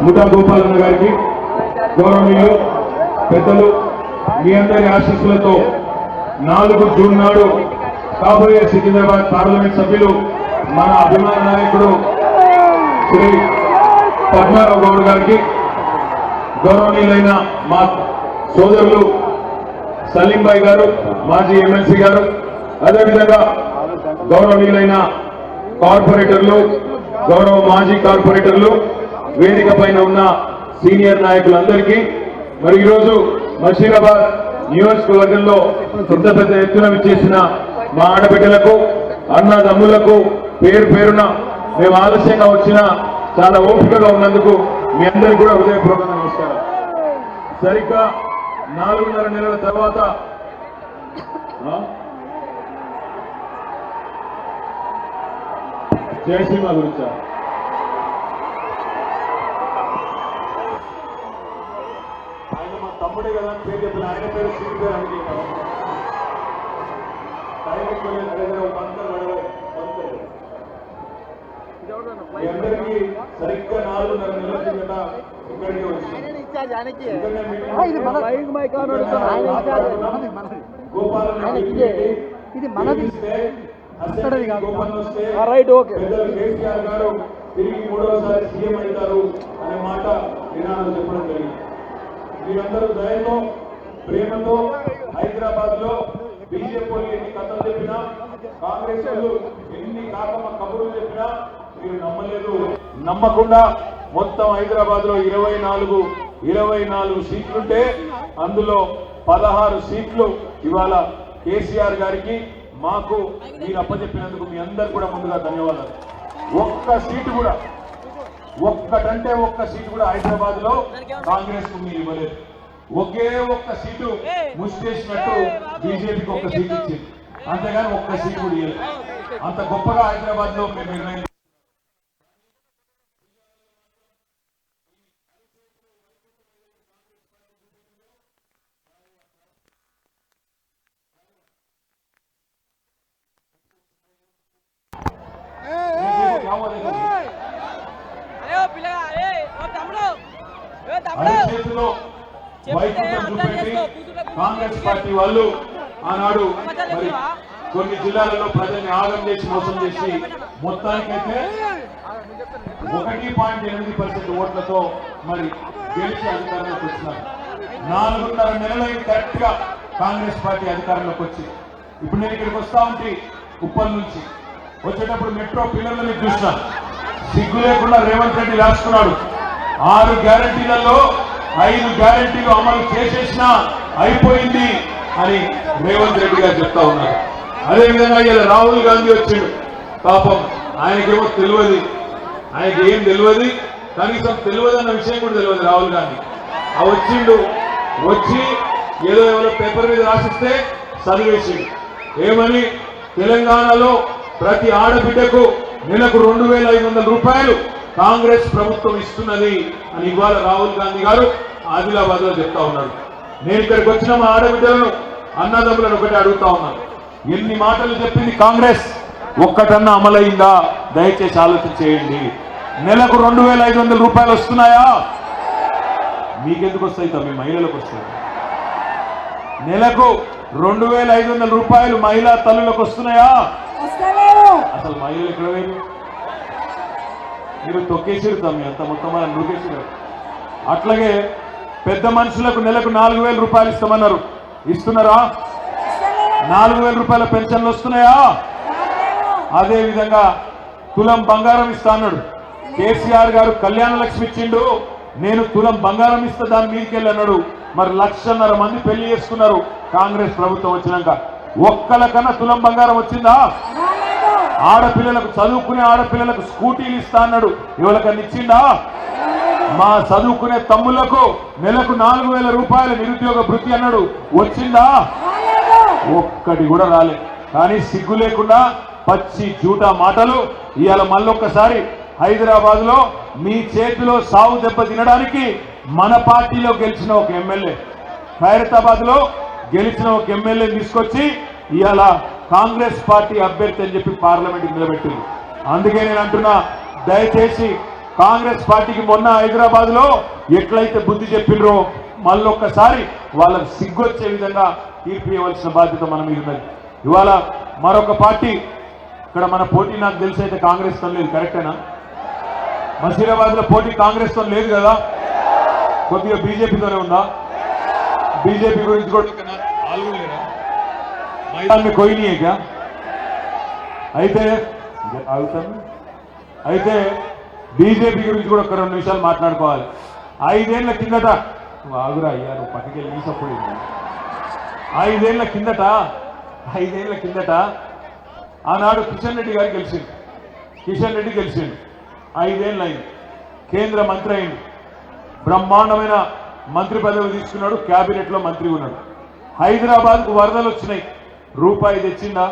ముఠా గోపాలన్న గారికి గౌరవనీయులు పెద్దలు మీ అందరి ఆశీస్సులతో 4 జూన్ నాడు కాబోయే సికింద్రాబాద్ పార్లమెంట్ సభ్యులు మన అభిమాన నాయకుడు శ్రీ పద్మారావు గౌడ్ గారికి, గౌరవనీయులైన మా సోదరులు సలీంబాయి గారు, మాజీ ఎమ్మెల్సీ గారు, అదేవిధంగా గౌరవనీయులైన కార్పొరేటర్లు, గౌరవ మాజీ కార్పొరేటర్లు, వేదిక పైన ఉన్న సీనియర్ నాయకులందరికీ, మరి ఈరోజు మషీరాబాద్ నియోజకవర్గంలో ఇంత పెద్ద ఎత్తున విచ్చేసిన మా ఆడబిడ్డలకు, అన్నదమ్ములకు పేరు పేరున మేము ఆలస్యంగా వచ్చినా చాలా ఓపికగా ఉన్నందుకు మీ అందరికీ కూడా హృదయపూర్వక నమస్కారం. సరిగ్గా 4.5 నెలల తర్వాత జయసీమ గురించా ఆయన మా తమ్ముడే కదా అని పేరు చెప్పిన ఆయన పేరు శ్రీని పేరు అని అందరికీ సరిగ్గా 4.5 నెలల కిందట ఇక్కడికి కేసీఆర్ గారు తిరిగి 3వసారి సీఎం అవుతారు అనే మాట నినాదం చెప్పడం జరిగింది. మీరందరూ దయతో, ప్రేమతో హైదరాబాద్ లో బీజేపీ వాళ్ళు ఎన్ని కథలు చెప్పినా, కాంగ్రెస్ వాళ్ళు ఎన్ని కాకమ్మ కబుర్లు చెప్పినా మీరు నమ్మలేదు. నమ్మకుండా మొత్తం హైదరాబాద్ లో 24 సీట్లుంటే అందులో 16 సీట్లు ఇవాళ కేసీఆర్ గారికి, మాకు మీరు అప్పచెప్పినందుకు మీ అందరు కూడా ముందుగా ధన్యవాదాలు. ఒక్క సీటు కూడా హైదరాబాద్ లో కాంగ్రెస్ కు మీరు ఇవ్వలేదు. ఒకే ఒక్క సీటు ముష్టేసినట్టు బీజేపీకి ఒక్క సీటు ఇచ్చింది, అంతేగాని ఒక్క సీటు కూడా ఇవ్వలేదు. అంత గొప్పగా హైదరాబాద్ లో మేము నిర్ణయం చేతిలో వైకుంఠం చూపెట్టి కాంగ్రెస్ పార్టీ వాళ్ళు ఆనాడు మరి కొన్ని జిల్లాలలో ప్రజల్ని ఆగం చేసి మోసం చేసి మొత్తానికైతే 1.8% ఓట్లతో మరి గెలిచి అధికారంలోకి వచ్చినారు. 4.5 నెలలు కరెక్ట్ గా కాంగ్రెస్ పార్టీ అధికారంలోకి వచ్చి, ఇప్పుడు నేను ఇక్కడికి వస్తా ఉంటే ఉప్పల్ నుంచి వచ్చేటప్పుడు మెట్రో పిల్లర్ల మీద చూసిన సిగ్గు లేకుండా రేవంత్ రెడ్డి రాసుకున్నాడు 6 గ్యారంటీలలో 5 గ్యారంటీలు అమలు చేసేసినా అయిపోయింది అని రేవంత్ రెడ్డి గారు చెప్తా ఉన్నారు. అదేవిధంగా ఇలా రాహుల్ గాంధీ వచ్చిండు, పాపం ఆయనకేమో తెలియదు, ఆయనకి ఏం తెలియదు, కనీసం తెలియదన్న విషయం కూడా తెలియదు రాహుల్ గాంధీ. వచ్చిండు, వచ్చి ఏదో పేపర్ మీద రాసిస్తే చదివేసిండు. ఏమని తెలంగాణలో ప్రతి ఆడబిడ్డకు నెలకు 2,500 రూపాయలు కాంగ్రెస్ ప్రభుత్వం ఇస్తున్నది అని ఇవాళ రాహుల్ గాంధీ గారు ఆదిలాబాద్ లో చెప్తా ఉన్నాడు. నేను ఇక్కడికి వచ్చిన మా ఆడబిడ్డలను, అన్నదమ్ములను ఒకటి అడుగుతా ఉన్నాను, ఎన్ని మాటలు చెప్పింది కాంగ్రెస్, ఒక్కటన్నా అమలైందా? దయచేసి ఆలోచన చేయండి. నెలకు 2,500 రూపాయలు వస్తున్నాయా? మీకెందుకు వస్తాయి తమ్మి, మహిళలకు వస్తాయి. నెలకు 2,500 రూపాయలు మహిళా తల్లులకు వస్తున్నాయా? అసలు మహిళలు ఎక్కడ వేరు? మీరు తొక్కేసారు తమ్మి, అంత మొత్తం మనం నూకేసారు. అట్లాగే పెద్ద మనుషులకు నెలకు 4,000 రూపాయలు ఇస్తామన్నారు, ఇస్తున్నారా? 4,000 రూపాయల పెన్షన్లు వస్తున్నాయా? అదే విధంగా తులం బంగారం ఇస్తా అన్నాడు కేసీఆర్ గారు. కళ్యాణ లక్ష్మి ఇచ్చిండు, నేను తులం బంగారం ఇస్తా దాని మీదకెళ్ళి అన్నాడు. మరి 1,50,000 మంది పెళ్లి చేసుకున్నారు కాంగ్రెస్ ప్రభుత్వం వచ్చినాక. ఒక్కలకన్నా తులం బంగారం వచ్చిందా? ఆడపిల్లలకు, చదువుకునే ఆడపిల్లలకు స్కూటీలు ఇస్తా అన్నాడు, ఎవరికన్నా ఇచ్చిందా? మా చదువుకునే తమ్ముళ్లకు నెలకు 4,000 రూపాయల నిరుద్యోగ భృతి అన్నాడు, వచ్చిందా? ఒక్కటి కూడా రాలే. కానీ సిగ్గు లేకుండా పచ్చి జూటా మాటలు. ఇవాళ మళ్ళొక్కసారి హైదరాబాద్ లో మీ చేతిలో సావు దెబ్బ తినడానికి మన పార్టీలో గెలిచిన ఒక ఎమ్మెల్యే, ఖైరతాబాద్ లో గెలిచిన ఒక ఎమ్మెల్యే తీసుకొచ్చి ఇవాళ కాంగ్రెస్ పార్టీ అభ్యర్థి అని చెప్పి పార్లమెంట్ నిలబెట్టింది. అందుకే నేను అంటున్నా, దయచేసి కాంగ్రెస్ పార్టీకి మొన్న హైదరాబాద్ లో ఎట్లయితే బుద్ధి చెప్పినరో మళ్ళొక్కసారి వాళ్ళకు సిగ్గొచ్చే విధంగా తీర్పు ఇవ్వాల్సిన బాధ్యత మన మీద ఉన్నది. ఇవాళ మరొక పార్టీ ఇక్కడ మన పోటీ నాకు తెలిసి అయితే కాంగ్రెస్ తో లేదు, కరెక్టేనా? మసీరాబాద్ లో పోటీ కాంగ్రెస్ తో లేదు కదా, కొద్దిగా బీజేపీతోనే ఉందా? బీజేపీ గురించి కూడా మైదాన్ని కోయినాయిగా. అయితే బీజేపీ గురించి కూడా ఒక 2 నిమిషాలు మాట్లాడుకోవాలి. 5 ఏళ్ల కిందట ఆగురా అయ్యా, నువ్వు పక్కకి వెళ్ళి సపోర్ట్ 5 ఏళ్ల కిందట ఆనాడు కిషన్ రెడ్డి గారు గెలిచిండు. 5 ఏళ్ళు అయింది, కేంద్ర మంత్రి అయింది, బ్రహ్మాండమైన మంత్రి పదవి తీసుకున్నాడు, క్యాబినెట్ లో మంత్రి ఉన్నాడు. హైదరాబాద్ కు వరదలు వచ్చినాయి, రూపాయి తెచ్చిందా?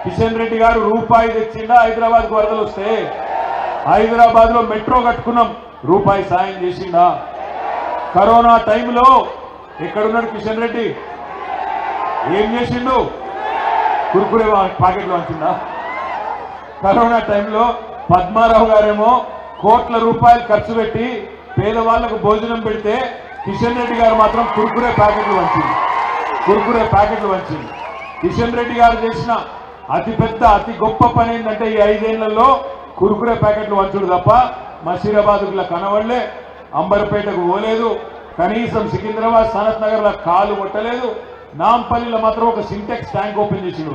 కిషన్ రెడ్డి గారు రూపాయి తెచ్చిందా? హైదరాబాద్ కు వరదలు వస్తే హైదరాబాద్ లో మెట్రో కట్టుకున్నాం, రూపాయి సాయం చేసిందా? కరోనా టైంలో ఎక్కడున్నాడు కిషన్ రెడ్డి? ఏం చేసిండు? కుర్కురే పాకెట్లో వచ్చిందా? కరోనా టైంలో పద్మారావు గారేమో కోట్ల రూపాయలు ఖర్చు పెట్టి పేదవాళ్లకు భోజనం పెడితే కిషన్ రెడ్డి గారు మాత్రం కుర్కురే ప్యాకెట్లు వంచింది. కిషన్ రెడ్డి గారు చేసిన అతి గొప్ప పని ఏంటంటే ఈ 5 ఏళ్లలో కుర్కురే ప్యాకెట్లు వంచుడు తప్ప మసీరాబాద్లో కనవడలే, అంబర్పేటకు పోలేదు, కనీసం సికింద్రాబాద్ సనత్ నగర్ లో కాలు కొట్టలేదు. నాంపల్లిలో మాత్రం ఒక సింటెక్స్ ట్యాంక్ ఓపెన్ చేసిండు,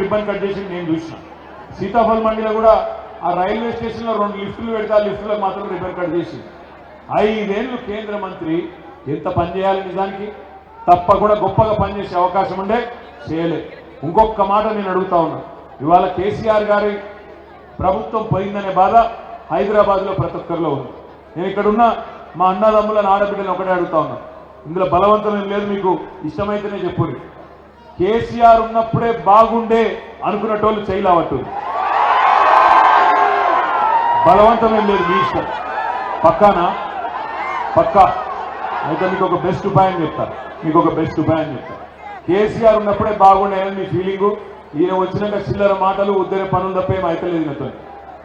రిబ్బన్ కట్ చేసి నేను చూసిన. సీతాఫల్ మండిలో కూడా ఆ రైల్వే స్టేషన్ లో 2 లిఫ్టులు పెడితే ఆ లిఫ్టులకు మాత్రం రిబ్బన్ కట్ చేసి. 5 ఏళ్లు కేంద్ర మంత్రి ఎంత పని చేయాలి? నిజానికి తప్పకుండా గొప్పగా పనిచేసే అవకాశం ఉండే, చేయలే. ఇంకొక మాట నేను అడుగుతా ఉన్నా, ఇవాళ కేసీఆర్ గారి ప్రభుత్వం పోయిందనే బాధ హైదరాబాద్ లో ప్రతి ఒక్కరిలో ఉంది. నేను ఇక్కడున్న మా అన్నదమ్ములను ఆడబిడ్డలను ఒకటే అడుగుతా ఉన్నా, ఇందులో బలవంతం ఏం లేదు, మీకు ఇష్టమైతేనే చెప్పుర్రి. కేసీఆర్ ఉన్నప్పుడే బాగుండే అనుకున్నటోళ్ళు చేయలేవట్టు, బలవంతం ఏం లేదు, మీ ఇష్టం. పక్కా అయితే మీకు ఒక బెస్ట్ ఉపాయం చెప్తా. కేసీఆర్ ఉన్నప్పుడే బాగుండేదని మీ ఫీలింగు, ఈయన వచ్చినాక చిల్లర మాటలు ఉద్దర పనులు తప్ప ఏం అయితలేదు నాతో.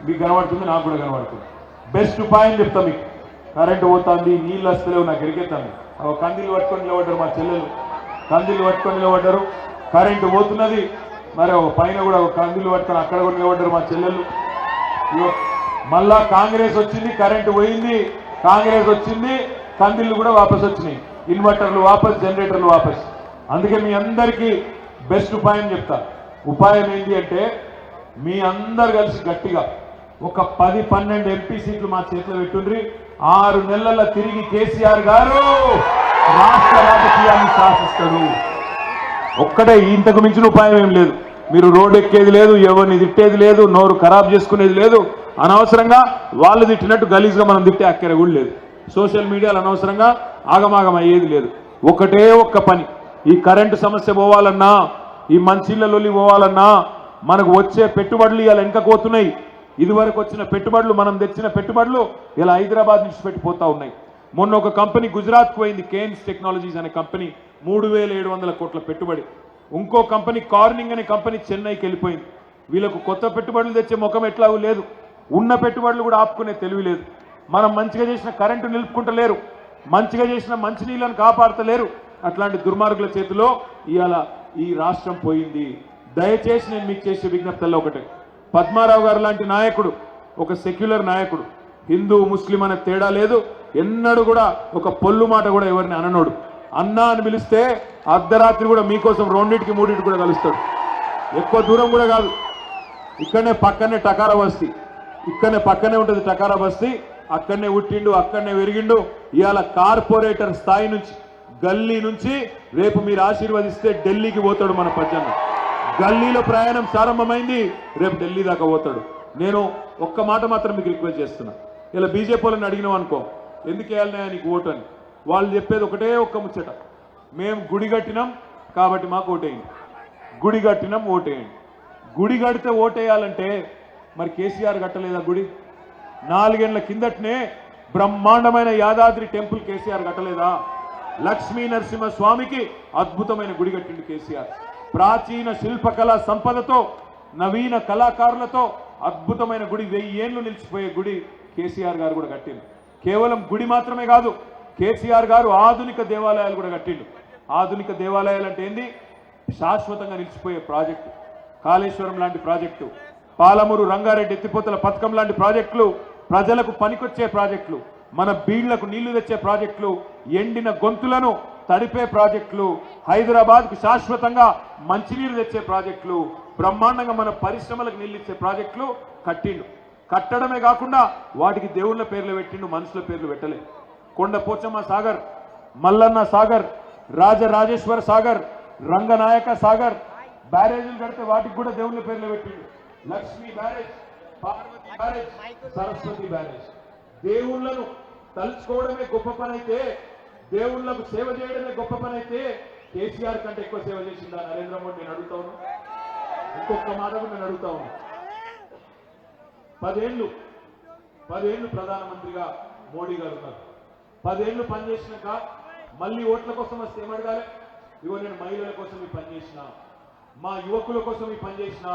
మీకు కనబడుతుంది, నాకు కూడా కనబడుతుంది. బెస్ట్ ఉపాయం చెప్తా మీకు. కరెంటు పోతుంది, నీళ్ళు వస్తలేవు, నాకు ఎరికెత్తాను. కందిలు పట్టుకొని నిలబడ్డారు మా చెల్లెలు, కరెంటు పోతున్నది, మరి పైన కూడా కందిలు పట్టుకొని అక్కడ కూడా నిలబడ్డారు మా చెల్లెలు. మళ్ళా కాంగ్రెస్ వచ్చింది, కరెంటు పోయింది, కందిళ్ళు కూడా వాపస్ వచ్చినాయి, ఇన్వర్టర్లు వాపస్, జనరేటర్లు వాపస్. అందుకే మీ అందరికీ బెస్ట్ ఉపాయం చెప్తా. ఉపాయం ఏంటి అంటే, మీ అందరు కలిసి గట్టిగా ఒక 10-12 ఎంపీ సీట్లు మా చేతిలో పెట్టుండ్రి. 6 నెలల్లో తిరిగి కేసీఆర్ గారు రాష్ట్ర రాజకీయాన్ని శాసిస్తాడు. ఒక్కటే, ఇంతకు మించిన ఉపాయం ఏం లేదు. మీరు రోడ్డు ఎక్కేది లేదు, ఎవరిని తిట్టేది లేదు, నోరు ఖరాబ్ చేసుకునేది లేదు. అనవసరంగా వాళ్ళు తిట్టినట్టు గలీజ్గా మనం తిట్టే అక్కర కూడా లేదు. సోషల్ మీడియాలో అనవసరంగా ఆగమాగం అయ్యేది లేదు. ఒకటే ఒక్క పని, ఈ కరెంటు సమస్య పోవాలన్నా, ఈ మంచిళ్ళ పోవాలన్నా, మనకు వచ్చే పెట్టుబడులు ఇలా వెనకపోతున్నాయి. ఇదివరకు వచ్చిన పెట్టుబడులు, మనం తెచ్చిన పెట్టుబడులు ఇలా హైదరాబాద్ నుంచి పెట్టిపోతా ఉన్నాయి. మొన్న ఒక కంపెనీ గుజరాత్కు పోయింది, కేన్స్ టెక్నాలజీస్ అనే కంపెనీ, 3700 కోట్ల పెట్టుబడి. ఇంకో కంపెనీ కార్నింగ్ అనే కంపెనీ చెన్నైకి వెళ్ళిపోయింది. వీళ్ళకు కొత్త పెట్టుబడులు తెచ్చే ముఖం ఎట్లాగూ లేదు, ఉన్న పెట్టుబడులు కూడా ఆపుకునే తెలివి లేదు. మనం మంచిగా చేసిన కరెంటు నిలుపుకుంటలేరు, మంచిగా చేసిన మంచినీళ్ళను కాపాడతలేరు. అట్లాంటి దుర్మార్గుల చేతిలో ఇవాళ ఈ రాష్ట్రం పోయింది. దయచేసి నేను మీకు చేసే విజ్ఞప్తుల్లో ఒకటే, పద్మారావు గారు లాంటి నాయకుడు, ఒక సెక్యులర్ నాయకుడు, హిందూ ముస్లిం అనే తేడా లేదు, ఎన్నడూ కూడా ఒక పొల్లు మాట కూడా ఎవరిని అననోడు. అన్నా అని పిలిస్తే అర్ధరాత్రి కూడా మీకోసం 2-3 కూడా కలుస్తాడు. ఎక్కువ దూరం కూడా కాదు, ఇక్కడనే పక్కనే టకారా బస్తీ, పక్కనే ఉంటుంది టకారా బస్తీ. అక్కడనే పుట్టిండు, అక్కడనే పెరిగిండు. ఇవాళ కార్పొరేటర్ స్థాయి నుంచి, గల్లీ నుంచి రేపు మీరు ఆశీర్వదిస్తే ఢిల్లీకి పోతాడు మన పచ్చన్న. గల్లీలో ప్రయాణం ప్రారంభమైంది, రేపు ఢిల్లీ దాకా పోతాడు. నేను ఒక్క మాట మాత్రం మీకు రిక్వెస్ట్ చేస్తున్నా, ఇలా బీజేపీ వాళ్ళని అడిగినాం అనుకో, ఎందుకు వేయాలనే నీకు ఓటు అని, వాళ్ళు చెప్పేది ఒకటే ఒక్క ముచ్చట, మేము గుడి కట్టినాం కాబట్టి మాకు ఓటేయండి, గుడి కట్టినాం ఓటేయండి. గుడి కడితే ఓటేయాలంటే మరి కేసీఆర్ కట్టలేదా గుడి? 4 ఏళ్ల కిందటనే బ్రహ్మాండమైన యాదాద్రి టెంపుల్ కేసీఆర్ కట్టలేదా? లక్ష్మీ నరసింహ స్వామికి అద్భుతమైన గుడి కట్టిండు కేసీఆర్. ప్రాచీన శిల్పకళా సంపదతో నవీన కళాకారులతో అద్భుతమైన గుడి, 1000 ఏళ్లు నిలిచిపోయే గుడి కేసీఆర్ గారు కూడా కట్టిండు. కేవలం గుడి మాత్రమే కాదు, కేసీఆర్ గారు ఆధునిక దేవాలయాలు కూడా కట్టిండు. ఆధునిక దేవాలయాలు అంటే ఏంది? శాశ్వతంగా నిలిచిపోయే ప్రాజెక్టు. కాళేశ్వరం లాంటి ప్రాజెక్టు, పాలమూరు రంగారెడ్డి ఎత్తిపోతల పథకం లాంటి ప్రాజెక్టులు, ప్రజలకు పనికొచ్చే ప్రాజెక్టులు, మన బీళ్లకు నీళ్లు తెచ్చే ప్రాజెక్టులు, ఎండిన గొంతులను తడిపే ప్రాజెక్టులు, హైదరాబాద్కు శాశ్వతంగా మంచినీరు తెచ్చే ప్రాజెక్టులు, బ్రహ్మాండంగా మన పరిశ్రమలకు నీళ్ళు ఇచ్చే ప్రాజెక్టులు కట్టిండు. కట్టడమే కాకుండా వాటికి దేవుళ్ళ పేర్లు పెట్టిండు, మనుషుల పేర్లు పెట్టలే. కొండ పోచమ్మ సాగర్, మల్లన్న సాగర్, రాజరాజేశ్వర సాగర్, రంగనాయక సాగర్ బ్యారేజీలు కడితే వాటికి కూడా దేవుళ్ళ పేర్లు పెట్టిండు. Lakshmi barrage, Parvati barrage, Saraswati barrage. దేవుళ్లను తలుచుకోవడమే గొప్ప పని అయితే, దేవుళ్లకు సేవ చేయడమే గొప్ప పని అయితే, కేసీఆర్ కంటే ఎక్కువ సేవ చేసిందా నరేంద్ర మోడీ? నేను అడుగుతా ఉన్నా. ఇంకొక మాట కూడా నేను అడుగుతా ఉన్నా. 10 ఏళ్లు ప్రధానమంత్రిగా మోడీ గారు ఉన్నారు. 10 ఏళ్లు పనిచేసినాక మళ్ళీ ఓట్ల కోసం వస్తే ఏమడగాలి? ఇగో నేను మహిళల కోసం ఈ పనిచేసిన, మా యువకుల కోసం ఈ పనిచేసిన,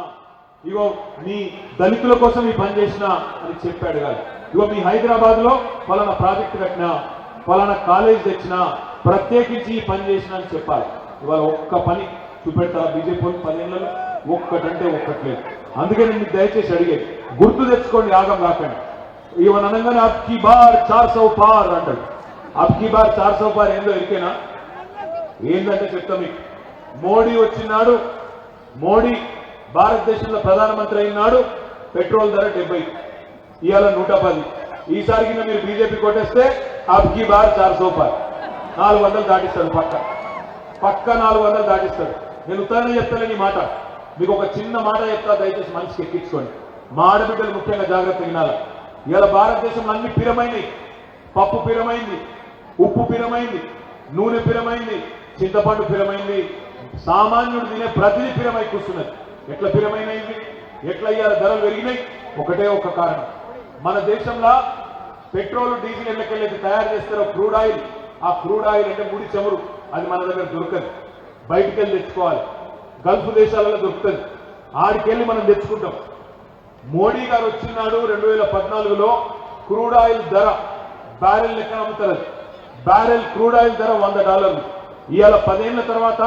ఇగో మీ దళితుల కోసం ఈ పనిచేసిన అని చెప్పి అడగాలి. ఇగో మీ హైదరాబాద్ లో పలానా ప్రాజెక్టు కట్టినా, పలానా కాలేజ్ తెచ్చినా, ప్రత్యేకించి ఈ పని చేసిన అని చెప్పాలి. ఇవాళ ఒక్క పని చూపెడతారా బీజేపీ 10 ఏళ్లలో? ఒక్కటంటే ఒక్కట్లేదు. అందుకే నేను మీకు దయచేసి అడిగేది, గుర్తు తెచ్చుకోండి, ఆగం కాకండి. ఇవన్న అనగానే అబ్కి బార్ 400 పార్ అంటాడు. అబ్కి బార్ 400 పార్ ఏందో ఎరికేనా? ఏంటంటే చెప్తా మీకు. మోడీ వచ్చినాడు, మోడీ భారతదేశంలో ప్రధానమంత్రి అయినాడు, పెట్రోల్ ధర 70, ఇవాళ 110. ఈసారి కింద మీరు బీజేపీ కొట్టేస్తే అబ్కి బార్ 400 పార్, 400 దాటిస్తాడు. పక్క 400 దాటిస్తాడు. నేను ఉత్తరాన్ని చెప్తాను ఈ మాట. మీకు ఒక చిన్న మాట చెప్తా, దయచేసి మనసుకి ఎక్కించుకోండి. మా ఆడబిడ్డలు ముఖ్యంగా జాగ్రత్త వినాలి. ఇవాళ భారతదేశంలో అన్ని పిరమైంది. పప్పు పిరమైంది, ఉప్పు పిరమైంది, నూనె పిరమైంది, చింతపండు పిరమైంది, సామాన్యుడు తినే ప్రతిదీ పిరమై కూర్చున్నది. ఎట్లా పిరమైనది? ఎట్లా ఇవాళ ధరలు పెరిగినాయి? ఒకటే ఒక కారణం. మన దేశంలో పెట్రోల్ డీజిల్ ఎట్లకెళ్ళి తయారు చేస్తారో క్రూడ్ ఆయిల్, ఆ క్రూడ్ ఆయిల్ అంటే ముడి చమురు, అది మన దగ్గర దొరకదు. బయటికి వెళ్ళి తెచ్చుకోవాలి. గల్ఫ్ దేశాలలో దొరుకుతుంది, ఆడికెళ్ళి మనం తెచ్చుకుంటాం. మోడీ గారు వచ్చినాడు 2014లో క్రూడ్ ఆయిల్ ధర బ్యారెల్ లెక్క అమ్ముతారు. బ్యారెల్ క్రూడ్ ఆయిల్ ధర $100. ఇవాళ 10 ఏళ్ల తర్వాత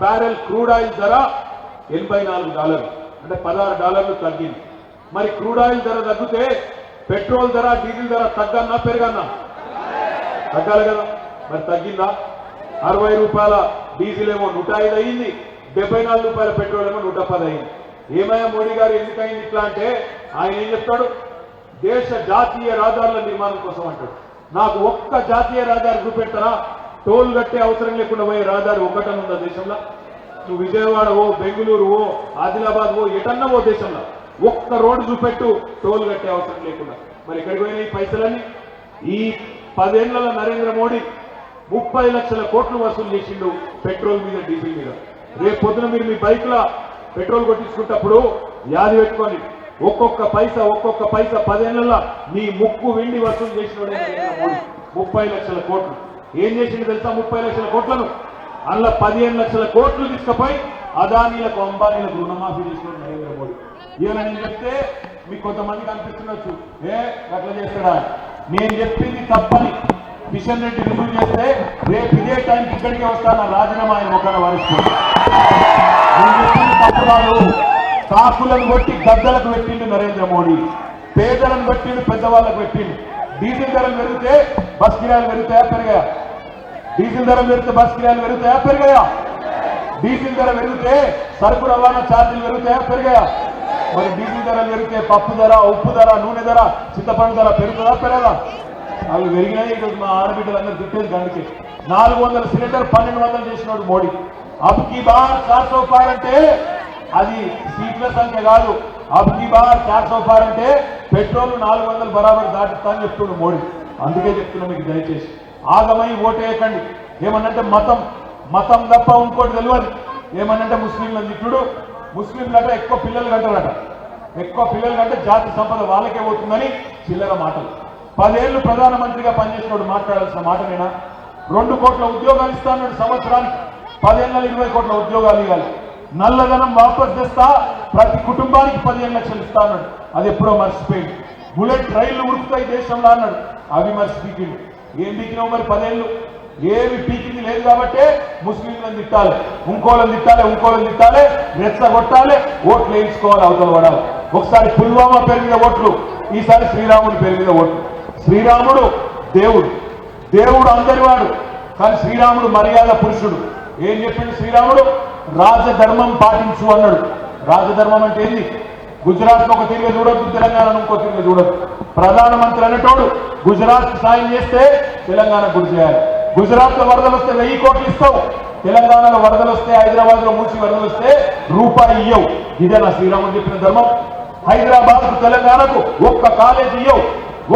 బ్యారెల్ క్రూడ్ ఆయిల్ ధర $84, అంటే $16 తగ్గింది. మరి క్రూడ్ ఆయిల్ ధర తగ్గితే పెట్రోల్ ధర, డీజిల్ ధర తగ్గన్నా పెరగన్నా? తగ్గాలి కదా. మరి తగ్గిందా? 60 రూపాయల డీజిల్ ఏమో 105 అయింది, 74 రూపాయల పెట్రోల్ ఏమో 110 అయింది. ఏమయ్యా మోడీ గారు ఎందుకైంది ఇట్లా అంటే, ఆయన ఏం చెప్తాడు? దేశ జాతీయ రహదారుల నిర్మాణం కోసం అంటాడు. నాకు ఒక్క జాతీయ రహదారి చూపెడతారా? టోల్ కట్టే అవసరం లేకుండా పోయే రహదారి ఒకటని ఉందా దేశంలో? నువ్వు విజయవాడ ఓ, బెంగళూరు ఓ, ఆదిలాబాద్ ఓ, ఎటన్నా ఓ దేశంలో ఒక్క రోడ్డు చూపెట్టు టోల్ కట్టే అవసరం లేకుండా. మరి ఎక్కడికి పోయినాయి పైసలన్నీ? ఈ 10 ఏళ్లలో నరేంద్ర మోడీ 30 లక్షల కోట్లు వసూలు చేసిండు పెట్రోల్ మీద, డీజిల్ మీద. రేపు పొద్దున మీరు మీ బైక్లో పెట్రోల్ కొట్టించుకుంటప్పుడు యాది పెట్టుకోండి, ఒక్కొక్క పైసా 10 ఏళ్లలో మీ ముక్కు వెండి వసూలు చేసినోడే నరేంద్ర మోడీ. 30 లక్షల కోట్లు. ఏం చేసిండు తెలుసా? 30 లక్షల కోట్లను అందులో 15 లక్షల కోట్లు తీసుకుపోయి అదానీలకు, అంబానీలకు రుణమాఫీ చేసినాడు నరేంద్ర మోడీ. ఇవాళ నేను చెప్తే మీకు కొంతమందికి అనిపిస్తుండొచ్చు, అట్లా చేస్తాడా? నేను చెప్పింది తప్పని కిషన్ రెడ్డి రివ్యూ చేస్తే రేపు ఇదే టైంకి ఇక్కడికే వస్తాను, రాజీనామా ఆయన ఒకన వరుస్తుంది. నేను చెప్పింది తప్పు కాదు. కాకులను కొట్టి గద్దలకు పెట్టిండు నరేంద్ర మోడీ, పేదలను పెట్టిండు, పెద్దవాళ్ళకు పెట్టిండు. డీజిల్ ధరలు పెరిగితే బస్ కిరాయిలు పెరుగుతాయా పెరిగాయా? డీజిల్ ధరలు పెరిగితే బస్ కిరాయిలు పెరుగుతాయా పెరిగాయా? డీజిల్ ధర పెరిగితే సరుకు రవాణా ఛార్జీలు పెరుగుతాయా పెరిగాయా? మరి డీజిల్ ధరలు పెరిగితే పప్పు ధర, ఉప్పు ధర, నూనె ధర, చింతపండు ధర పెరుగుతుందా పెరగదా? అవి పెరిగినాయి. ఈరోజు మా ఆడబిడ్డలందరూ తిట్టేది గంటకి 400 సిలిండర్ 1200 చేసినాడు మోడీ. అబ్కి బార్ 400 పార్ అంటే అది సీట్ల సంఖ్య కాదు. అబ్కి బార్ 400 పార్ అంటే పెట్రోల్ 400 బరాబర్ దాటిస్తా అని చెప్తున్నాడు మోడీ. అందుకే చెప్తున్నా మీకు, దయచేసి ఆగమై ఓటేయకండి. ఏమన్నంటే మతం తప్ప ఇంకోటి తెలియదు. ఏమన్నంటే ముస్లింలను తిట్టుడు, ముస్లింలంటే ఎక్కువ పిల్లలు కంటారట, ఎక్కువ పిల్లలు కంటే జాతి సంపద వాళ్ళకే పోతుందని చిల్లర మాటలు. 10 ఏళ్లు ప్రధానమంత్రిగా పనిచేసినోడు మాట్లాడాల్సిన మాట నేనా? 2 కోట్ల ఉద్యోగాలు ఇస్తాను సంవత్సరానికి, 10 ఏళ్ళలో 20 కోట్ల ఉద్యోగాలు ఇవ్వాలి. నల్లధనం వాపస్ తెస్తా, ప్రతి కుటుంబానికి 15 లక్షలు ఇస్తా అన్నాడు. అది ఎప్పుడో మర్చిపోయింది. బుల్లెట్ రైళ్లు ఉడుకుతాయి దేశంలో అన్నాడు. అవి మర్చిపోయింది. ఏం పీకినావు మరి 10 ఏళ్ళు? ఏమి పీకింది లేదు కాబట్టే ముస్లింలను తిట్టాలి, ఇంకోళ్ళని తిట్టాలి, రెచ్చగొట్టాలి, ఓట్లు వేయించుకోవాలి, అవతల పడాలి. ఒకసారి పుల్వామా పేరు మీద ఓట్లు, ఈసారి శ్రీరాముడి పేరు మీద ఓట్లు. శ్రీరాముడు దేవుడు అందరివాడు, కానీ శ్రీరాముడు మర్యాద పురుషుడు. ఏం చెప్పిండు శ్రీరాముడు? రాజధర్మం పాటించు అన్నాడు. రాజధర్మం అంటే ఏంది? గుజరాత్ ఒక తిరిగి చూడొద్దు, తెలంగాణ ఇంకో తిరిగి చూడొద్దు. ప్రధానమంత్రి అనేటోడు గుజరాత్ సాయం చేస్తే తెలంగాణ గురి చేయాలి. గుజరాత్ లో వరదలు వస్తే 1000 కోట్లు ఇస్తావు, తెలంగాణలో వరదలు వస్తే, హైదరాబాద్ లో మూసి వరదలు వస్తే రూపాయి ఇయ్యవు. ఇదే నా శ్రీరాముడు చెప్పిన ధర్మం. హైదరాబాద్ తెలంగాణకు ఒక్క కాలేజ్ ఇయ్యవు,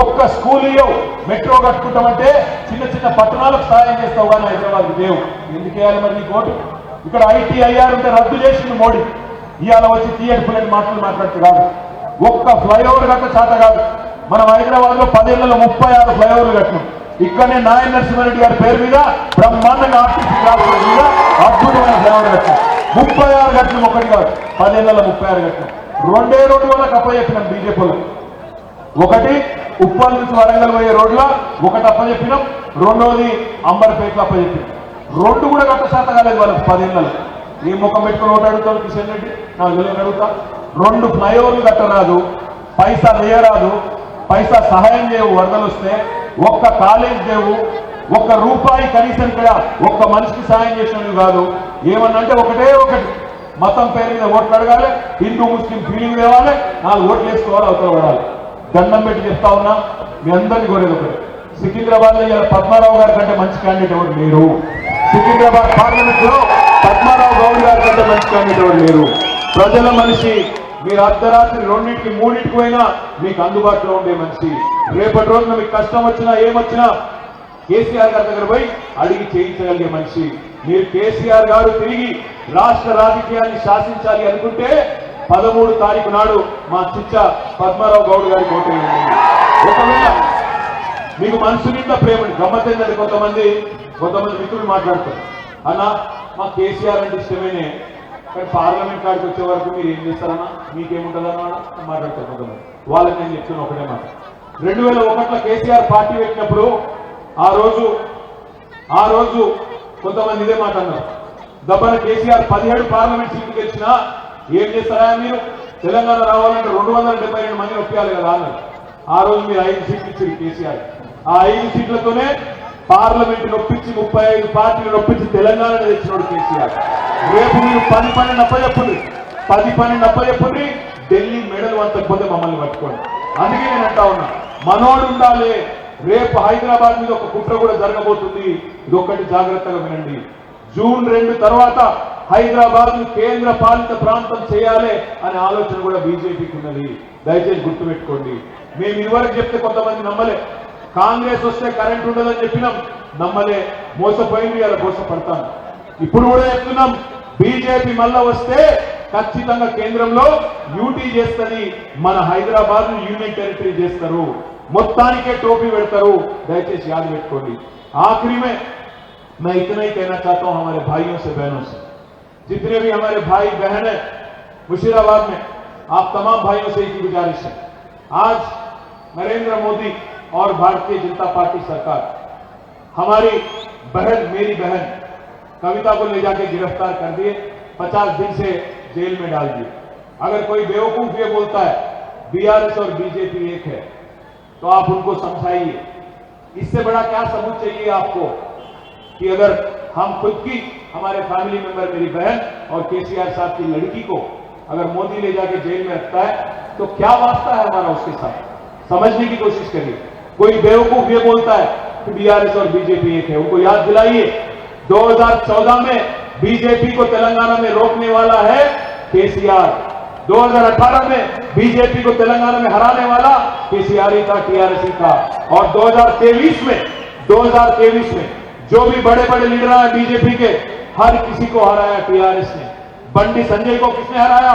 ఒక్క స్కూల్ ఇయ్యవు. మెట్రో కట్టుకుంటామంటే చిన్న చిన్న పట్టణాలకు సాయం చేస్తావు, కానీ హైదరాబాద్ దేవు. ఎందుకు వేయాలి మరి నీ కోటు? ఇక్కడ ITIR ఉంటే రద్దు చేసింది మోడీ. ఇవాళ వచ్చి తీయటి పుల్లటి మాట్లాడితే కాదు. ఒక్క ఫ్లైఓవర్ కట్ట చేత కాదు. మనం హైదరాబాద్ లో 10 ఏళ్లలో 36 ఫ్లైఓవర్లు కట్టినాం. ఇక్కడనే నాయన నరసింహారెడ్డి గారి పేరు మీద బ్రహ్మాండంగా ఆర్టీసీ క్లాస్ మీద అద్భుతమైన ఫ్లైఓవర్ కట్టినాం. 36 కట్టినాం, ఒకటి కాదు. 10 ఏళ్లలో 36 కట్టినాం. 2 రోడ్ల అప్పచెప్పినాం బీజేపీలో. ఒకటి ఉప్పల్ నుంచి వరంగల్ పోయే రోడ్ల ఒకటి అప్పచెప్పినాం, రెండోది అంబర్పేటలో అప్పచెప్పినాం. 2 కూడా కట్ట శాత కాలేదు వాళ్ళకి 10 ఏళ్లలో. ఏ ముఖం పెట్టుకుని ఓటు అడుగుతాడు కిషన్ రెడ్డి? నాకు తెలియని అడుగుతా. 2 ఫ్లైఓవర్లు కట్టరాదు, పైసా వేయరాదు, పైసా సహాయం చేయవు వరదలు వస్తే, ఒక్క కాలేజ్ దేవు, ఒక్క రూపాయి కనీసం ఇక్కడ ఒక్క మనిషికి సాయం చేసినవి కాదు. ఏమన్నంటే ఒకటే ఒకటి, మతం పేరు మీద ఓట్లు అడగాలి, హిందూ ముస్లిం ఫీలింగ్ తేవాలి, 4 ఓట్లు వేసుకోవాలి, అవతల పడాలి. దండం పెట్టి చెప్తా ఉన్నా, మీ అందరినీ కోరేది ఒకటి. సికింద్రాబాద్ లో ఇలా పద్మారావు గారి కంటే మంచి క్యాండిడేట్ ఎవరు లేరు. సికింద్రాబాద్ పార్లమెంట్ లో పద్మారావు గౌడ్ గారి కంటే మంచి క్యాండిడేట్ ఎవరు లేరు. ప్రజల మనిషి. మీరు అర్ధరాత్రి 2ంటికి 3ంటికి పోయినా మీకు అందుబాటులో ఉండే మనిషి. రేపటి రోజున మీకు కష్టం వచ్చినా ఏమొచ్చినా కేసీఆర్ గారి దగ్గర పోయి అడిగి చేయించగలిగే మనిషి. మీరు కేసీఆర్ గారు తిరిగి రాష్ట్ర రాజకీయాన్ని శాసించాలి అనుకుంటే 13 తారీఖు నాడు మా చిచ్చ పద్మారావు గౌడ్ గారి ఓటేయండి. ఒకవేళ మీకు మనసు నిండా ప్రేమని గమ్మత్తైందని కొంతమంది మిత్రులు మాట్లాడతారు. అన్న మా కేసీఆర్ అంటే ఇష్టమేనే, కానీ పార్లమెంట్ కాడికి వచ్చే వరకు మీరు ఏం చేస్తారన్నా, మీకేముంటుందన్నా మాట్లాడతారు కొంతమంది. వాళ్ళకి నేను చెప్తున్నా ఒకటే మాట. 2001లో కేసీఆర్ పార్టీ పెట్టినప్పుడు ఆ రోజు కొంతమంది ఇదే మాట అన్నారు. దబ్బన కేసీఆర్ 17 పార్లమెంట్ సీట్లు గెలిచినా ఏం చేస్తారా మీరు? తెలంగాణ రావాలంటే 272 మందిని ఒప్పియాలి కదా అన్నారు. ఆ రోజు మీరు 5 సీట్లు ఇచ్చారు కేసీఆర్. ఆ 5 సీట్లతోనే పార్లమెంట్ నొప్పించి 35 పార్టీలు నొప్పించి తెలంగాణ తెచ్చినోడు కేసీఆర్. రేపు మీరు 10-12 అప్పచెప్పుండ్రి, ఢిల్లీ మెడల్ వంచకపోతే మమ్మల్ని పట్టుకోండి. అందుకే నేను అంటా ఉన్నా, మనోడు ఉండాలి. రేపు హైదరాబాద్ మీద ఒక కుట్ర కూడా జరగబోతుంది. ఇదొక్కటి జాగ్రత్తగా వినండి. జూన్ 2 తర్వాత హైదరాబాద్ ను కేంద్ర పాలిత ప్రాంతం చేయాలి అనే ఆలోచన కూడా బీజేపీకి ఉన్నది. దయచేసి గుర్తుపెట్టుకోండి. మేము ఇదివరకు చెప్తే కొంతమంది నమ్మలే. కాంగ్రెస్ వస్తే కరెంట్ ఉండదని చెప్పినాం, నమ్మలే, మోసపోయింది. అలా మోసపడతాను. ఇప్పుడు కూడా చెప్తున్నాం, బీజేపీ మళ్ళా వస్తే ఖచ్చితంగా కేంద్రంలో యూటీ చేస్తుంది, మన హైదరాబాద్ ను యూనియన్ టెరిటరీ చేస్తారు, మొత్తానికే టోపీ పెడతారు. దయచేసి యాद పెట్టుకోండి. आखिरी में मैं इतना ही कहना चाहता हूं हमारे भाइयों से बहनों से, जितने भी हमारे भाई बहन है मुशीराबाद में, आप तमाम भाइयों से एक गुजारिश है, आज नरेंद्र मोदी और भारतीय जनता पार्टी सरकार हमारी बहन, मेरी बहन कविता को ले जाके गिरफ्तार कर दिए, 50 दिन से जेल में डाल दिए। अगर कोई बेवकूफ ये बोलता है बीआरएस और बीजेपी एक है, तो आप उनको समझाइए। इससे बड़ा क्या सबूत चाहिए आपको कि अगर हम खुद की, हमारे फैमिली मेंबर मेरी बहन और केसीआर साहब की लड़की को अगर मोदी ले जाके जेल में रखता है, तो क्या वास्ता है हमारा उसके साथ? समझने की कोशिश करिए। कोई बेवकूफ ये बोलता है कि बीआरएस और बीजेपी एक है, उनको याद दिलाइए 2014 में बीजेपी को तेलंगाना में रोकने वाला है केसीआर, 2018 में बीजेपी को तेलंगाना में हराने वाला केसीआर ही था, टीआरएस ही था, और 2023 में जो भी बड़े बड़े लीडर हैं बीजेपी के, हर किसी को हराया टीआरएस ने। बंडी संजय को किसने हराया?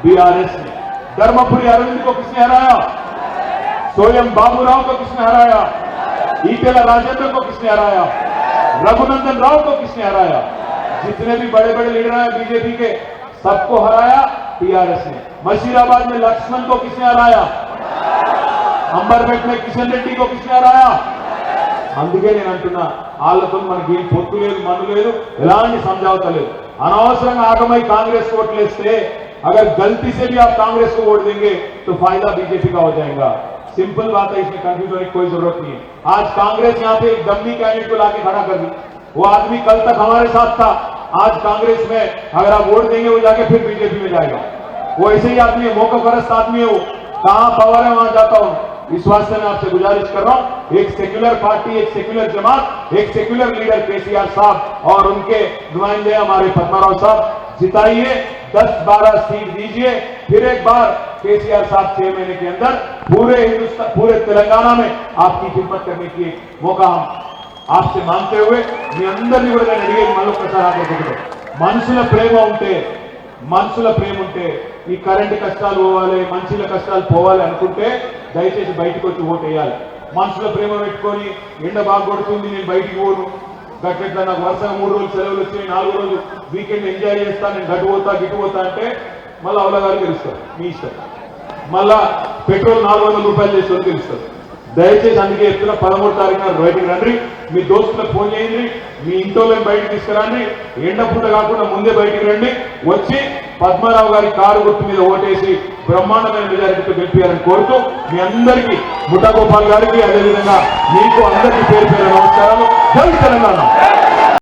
बीआरएस ने। धर्मपुरी अरविंद को किसने हराया? स्वयं बाबूराव को किसने हराया? ईटेला राजेंद्र को किसने हराया? रघुनंदन राव को किसने हराया? जितने भी बड़े बड़े लीडर हैं बीजेपी के, सबको हराया टीआरएस ने। मशीराबाद में लक्ष्मण को किसने हराया? अंबरपेट में किशन रेड्डी को किसने हराया? అందుకే నేను అంటున్నా వాళ్ళతో మనకి ఏం పొత్తు లేదు, మన్ను లేదు, ఎలాంటి समझौता లేదు। అనవసరంగా ఆగమై కాంగ్రెస్ को वोट लेते, अगर गलती से भी आप कांग्रेस को वोट देंगे तो फायदा बीजेपी का हो जाएगा। सिंपल बात है, इसमें कंफ्यूज होने की कोई जरूरत नहीं है। आज कांग्रेस यहाँ पे एक डम्मी कैंडिडेट को लाके खड़ा कर दी। वो आदमी कल तक हमारे साथ था, आज कांग्रेस में अगर आप वोट देंगे वो जाके फिर बीजेपी में जाएगा। वो ऐसे ही आदमी है, मौका परस्त आदमी है। वो कहां पावर है वहां जाता हूं। इस वास्ते मैं आपसे गुजारिश कर रहा हूं, एक सेक्युलर पार्टी, एक सेक्युलर जमात, एक सेक्युलर लीडर केसीआर साहब और उनके नुमाइंदे हमारे पद्माराव साहब जिताइए, 10-12 सीट दीजिए। फिर एक बार केसीआर साहब 6 महीने के अंदर पूरे हिंदुस्तान, पूरे तेलंगाना में आपकी खिदमत करने की मौका हम आपसे मांगते हुए మీ అందరినీ కూడా నేను అడిగేది మళ్ళొక్కసారి ఆలోచించండి। మనుషుల ప్రేమ ఉంటే ఈ కరెంటు కష్టాలు పోవాలి, మనుషుల కష్టాలు పోవాలి అనుకుంటే దయచేసి బయటకు వచ్చి ఓటు వేయాలి। మనుషుల ప్రేమ పెట్టుకొని ఎండ బాగా కొడుతుంది నేను బయటికి పోను, గట్లెట్లా నాకు వరుసగా 3 రోజులు సెలవులు వచ్చాయి, 4 రోజులు వీకెండ్ ఎంజాయ్ చేస్తాను, నేను గట్టు పోతా గిట్టు పోతా అంటే మళ్ళీ అవలగారు గెలుస్తారు, మీ ఇష్టం। మళ్ళా పెట్రోల్ 400 రూపాయలు చేసి గెలుస్తారు। దయచేసి అందుకే చెప్తున్నా 13వ తారీఖున బయటికి రండి, మీ దోస్తులకు ఫోన్ చేయండి, మీ ఇంట్లో బయటకు తీసుకురండి, ఎండ పూట కాకుండా ముందే బయటికి రండి, వచ్చి పద్మారావు గారి కారు గుర్తు మీద ఓటేసి బ్రహ్మాండమైన మెజారిటీతో గెలిపారని కోరుతూ మీ అందరికీ ముఠా గోపాల్ గారికి అదేవిధంగా మీకు అందరికీ పేరు పేరు నమస్కారాలు। జై తెలంగాణ।